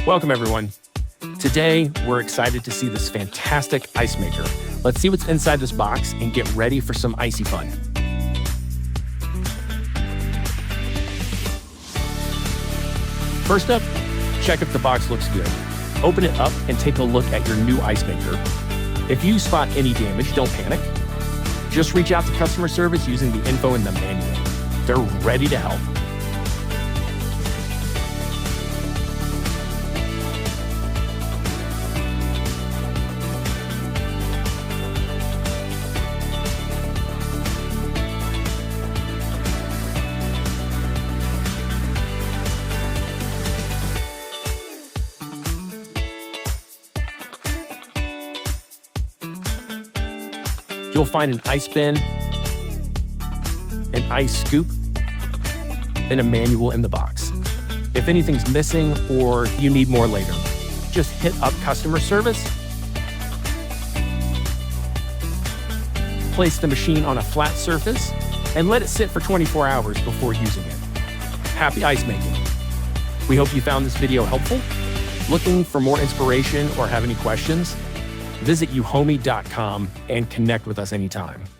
Welcome everyone. Today, we're excited to see this fantastic ice maker. Let's see what's inside this box and get ready for some icy fun. First up, check if the box looks good. Open it up and take a look at your new ice maker. If you spot any damage, don't panic. Just reach out to customer service using the info in the manual. They're ready to help. You'll find an ice bin, an ice scoop, and a manual in the box. If anything's missing or you need more later, just hit up customer service, place the machine on a flat surface, and let it sit for 24 hours before using it. Happy ice making. We hope you found this video helpful. Looking for more inspiration or have any questions? Visit EUHOMY.com and connect with us anytime.